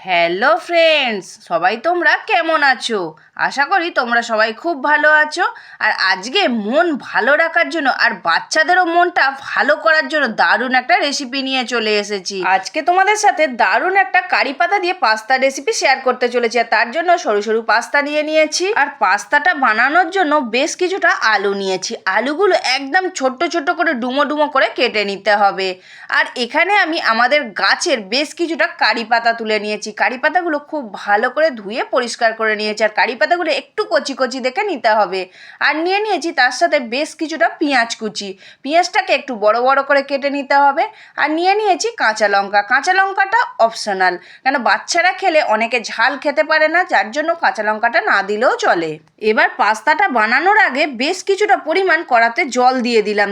Hello friends, সবাই তোমরা কেমন আছো? আশা করি তোমরা সবাই খুব ভালো আছো। আর আজকে মন ভালো রাখার জন্য আর বাচ্চাদেরও মনটা ভালো করার জন্য দারুণ একটা রেসিপি নিয়ে চলে এসেছি। আজকে তোমাদের সাথে দারুণ একটা কারি পাতা দিয়ে পাস্তা রেসিপি শেয়ার করতে চলেছি। আর তার জন্য সরু সরু পাস্তা নিয়ে নিয়েছি। আর পাস্তাটা বানানোর জন্য বেশ কিছুটা আলু নিয়েছি। আলুগুলো একদম ছোট্ট ছোট্ট করে ডুমো ডুমো করে কেটে নিতে হবে। আর এখানে আমি আমাদের গাছের বেশ কিছুটা কারি পাতা তুলে নিয়েছি। কারি পাতাগুলো খুব ভালো করে ধুয়ে পরিষ্কার করে নিয়েছি। আর কারি পাতাগুলো একটু কচি কচি দেখে নিতে হবে। আর নিয়ে নিয়েছি তার সাথে বেশ কিছুটা পেঁয়াজ কুচি। পেঁয়াজটাকে একটু বড় বড় করে কেটে নিতে হবে। আর নিয়ে নিয়েছি কাঁচা লঙ্কা। কাঁচা লঙ্কাটা অপশনাল, কেন বাচ্চারা খেলে অনেকে ঝাল খেতে পারে না, যার জন্য কাঁচা লঙ্কাটা না দিলেও চলে। এবার পাস্তাটা বানানোর আগে বেশ কিছুটা পরিমাণ কড়াতে জল দিয়ে দিলাম।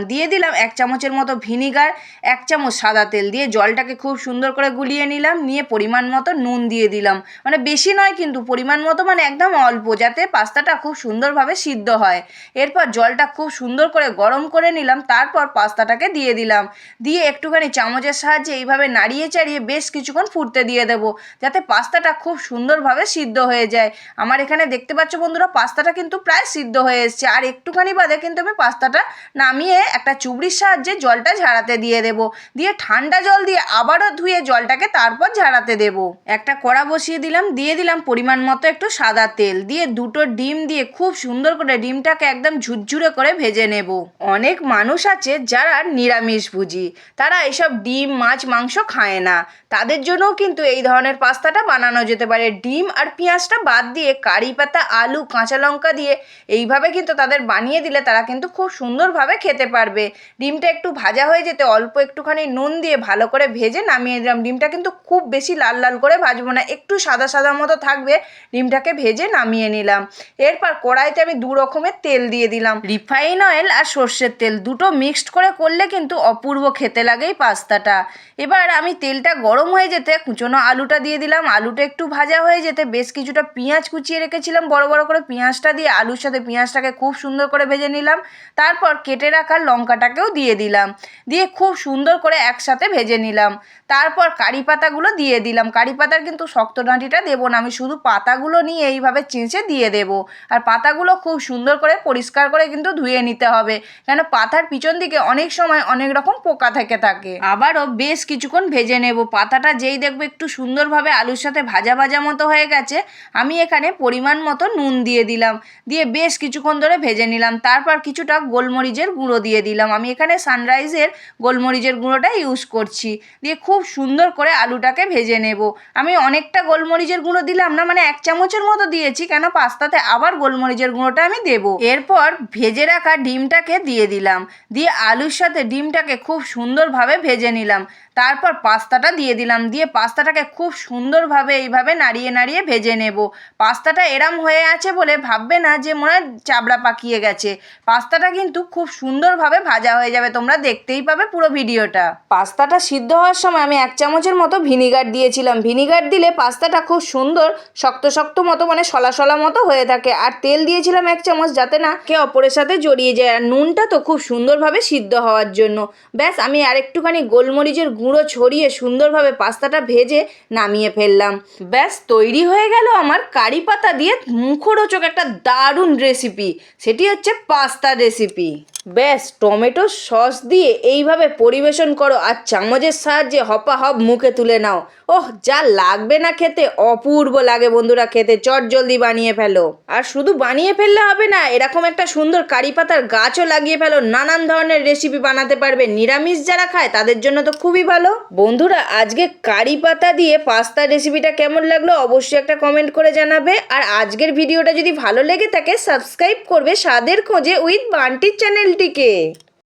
1 চামচের মতো ভিনিগার, 1 চামচ সাদা তেল দিয়ে জলটাকে খুব সুন্দর করে গুলিয়ে নিলাম। নিয়ে পরিমাণ মতো নুন দিয়ে দিলাম, মানে বেশি নয় কিন্তু পরিমাণ মতো, মানে একদম অল্প, যাতে পাস্তাটা খুব সুন্দরভাবে সিদ্ধ হয়। এরপর জলটা খুব সুন্দর করে গরম করে নিলাম। তারপর পাস্তাটাকে দিয়ে দিলাম। দিয়ে একটুখানি চামচের সাহায্যে এইভাবে নাড়িয়ে চাড়িয়ে বেশ কিছুক্ষণ ফুটতে দিয়ে দেবো, যাতে পাস্তাটা খুব সুন্দরভাবে সিদ্ধ হয়ে যায়। আমার এখানে দেখতে পাচ্ছ বন্ধুরা, পাস্তাটা কিন্তু প্রায় সিদ্ধ হয়ে এসছে। আর একটুখানি বাদে কিন্তু আমি পাস্তাটা নামিয়ে একটা চুবড়ির সাহায্যে জলটা ঝাড়াতে দিয়ে দেবো। দিয়ে ঠান্ডা জল দিয়ে আবারও ধুয়ে জলটাকে তারপর ঝাড়াতে দেবো। একটা কড়া বসিয়ে দিলাম, দিয়ে দিলাম পরিমাণ মতো একটু সাদা তেল, দিয়ে 2টো ডিম দিয়ে খুব সুন্দর করে ডিমটাকে একদম ঝুরঝুরে করে ভেজে নেব। অনেক মানুষ আছে যারা নিরামিষভোজী, তারা এসব ডিম মাছ মাংস খায় না, তাদের জন্যও কিন্তু এই ধরনের পাস্তাটা বানানো যেতে পারে। ডিম আর পেঁয়াজটা বাদ দিয়ে কারি পাতা, আলু, কাঁচা লঙ্কা দিয়ে এইভাবে কিন্তু তাদের বানিয়ে দিলে তারা কিন্তু খুব সুন্দরভাবে খেতে পারবে। ডিমটা একটু ভাজা হয়ে যেতে অল্প একটুখানি নুন দিয়ে ভালো করে ভেজে নামিয়ে দিলাম। ডিমটা কিন্তু খুব বেশি লাল লাল করে ভাজবো না, একটু সাদা সাদা মতো থাকবে। ডিমটাকে ভেজে নামিয়ে নিলাম। এরপর কড়াইতে আমি 2 রকমের তেল দিয়ে দিলাম, রিফাইন অয়েল আর সর্ষের তেল। দুটো মিক্সড করে করলে কিন্তু অপূর্ব খেতে লাগে এই পাস্তাটা। এবার আমি তেলটা গরম হয়ে যেতে কুচনো আলুটা দিয়ে দিলাম। আলুটা একটু ভাজা হয়ে যেতে বেশ কিছুটা পেঁয়াজ কুচিয়ে রেখেছিলাম বড় বড় করে, পেঁয়াজটা দিয়ে আলুর সাথে পেঁয়াজটাকে খুব সুন্দর করে ভেজে নিলাম। তারপর কেটে রাখা লঙ্কাটাকেও দিয়ে দিলাম, দিয়ে খুব সুন্দর করে একসাথে ভেজে নিলাম। তারপর কারি পাতাগুলো দিয়ে দিলাম। কারি পাতার কিন্তু শক্ত ডাঁটিটা দেবো না, আমি শুধু পাতাগুলো নিয়ে এইভাবে চেঁচে দিয়ে দেবো। আর পাতাগুলো খুব সুন্দর করে পরিষ্কার করে কিন্তু ধুয়ে নিতে হবে, কেন পাতার পিছন দিকে অনেক সময় অনেক রকম পোকা থেকে থাকে। আবারও বেশ কিছুক্ষণ ভেজে নেব। পাতাটা যেই দেখবো একটু সুন্দরভাবে আলুর সাথে ভাজা ভাজা মতো হয়ে গেছে, আমি এখানে পরিমাণ মতো নুন দিয়ে দিলাম। দিয়ে বেশ কিছুক্ষণ ধরে ভেজে নিলাম। তারপর কিছুটা গোলমরিচের গুঁড়ো দিয়ে দিলাম। আমি এখানে সানরাইজের গোলমরিচের গুঁড়োটা ইউজ করছি। দিয়ে খুব সুন্দর করে আলুটাকে ভেজে নেব। আমি অনেকটা গোলমরিচের গুঁড়ো দিলাম না, মানে 1 চামচের মতো দিয়েছি, কেন পাস্তাতে আবার গোলমরিচের গুঁড়োটা আমি দেবো। এরপর ভেজে রাখা ডিমটাকে দিয়ে দিলাম। দিয়ে আলুর সাথে ডিমটাকে খুব সুন্দরভাবে ভেজে নিলাম। তারপর পাস্তাটা দিয়ে দিলাম। দিয়ে পাস্তাটাকে খুব সুন্দরভাবে এইভাবে নাড়িয়ে নাড়িয়ে ভেজে নেব। পাস্তাটা এরম হয়ে আছে বলে ভাববে না যে মনে হয় চাবড়া পাকিয়ে গেছে। পাস্তাটা কিন্তু খুব সুন্দরভাবে ভাজা হয়ে যাবে, তোমরা দেখতেই পাবে পুরো ভিডিওটা। পাস্তাটা সিদ্ধ হওয়ার সময় আমি 1 চামচের মতো ভিনিগার দিয়েছিলাম। ভিনিগার দিলে পাস্তাটা খুব সুন্দর শক্ত শক্ত মতো, মানে শলা শলা মতো হয়ে থাকে। আর তেল দিয়েছিলাম 1 চামচ, যাতে না কে অপরের সাথে জড়িয়ে যায়। আর নুনটা তো খুব সুন্দরভাবে সিদ্ধ হওয়ার জন্য। ব্যাস, আমি আরেকটুখানি গোলমরিচের গুঁড়ো ছড়িয়ে সুন্দরভাবে পাস্তাটা ভেজে নামিয়ে ফেললাম। ব্যাস, তৈরি হয়ে গেল আমার কারি পাতা দিয়ে মুখরোচক একটা দারুণ রেসিপি। সেটি হচ্ছে পাস্তা রেসিপি। ব্যাস, টমেটো সস দিয়ে এইভাবে পরিবেশন করো আর চামচের সাহায্যে হপাহপ মুখে তুলে নাও। ওহ, যা লাগবে না খেতে, অপূর্ব লাগে বন্ধুরা খেতে। চট জলদি বানিয়ে ফেলো। আর শুধু বানিয়ে ফেললে হবে না, এরকম একটা সুন্দর কারি পাতার গাছও লাগিয়ে ফেলো। নানান ধরনের রেসিপি বানাতে পারবে। নিরামিষ যারা খায় তাদের জন্য তো খুবই ভালো। বন্ধুরা, আজকে কারি পাতা দিয়ে পাস্তা রেসিপিটা কেমন লাগলো অবশ্যই একটা কমেন্ট করে জানাবে। আর আজকের ভিডিওটা যদি ভালো লেগে থাকে সাবস্ক্রাইব করবে স্বাদের খোঁজে উইথ বান্টির চ্যানেলটিকে।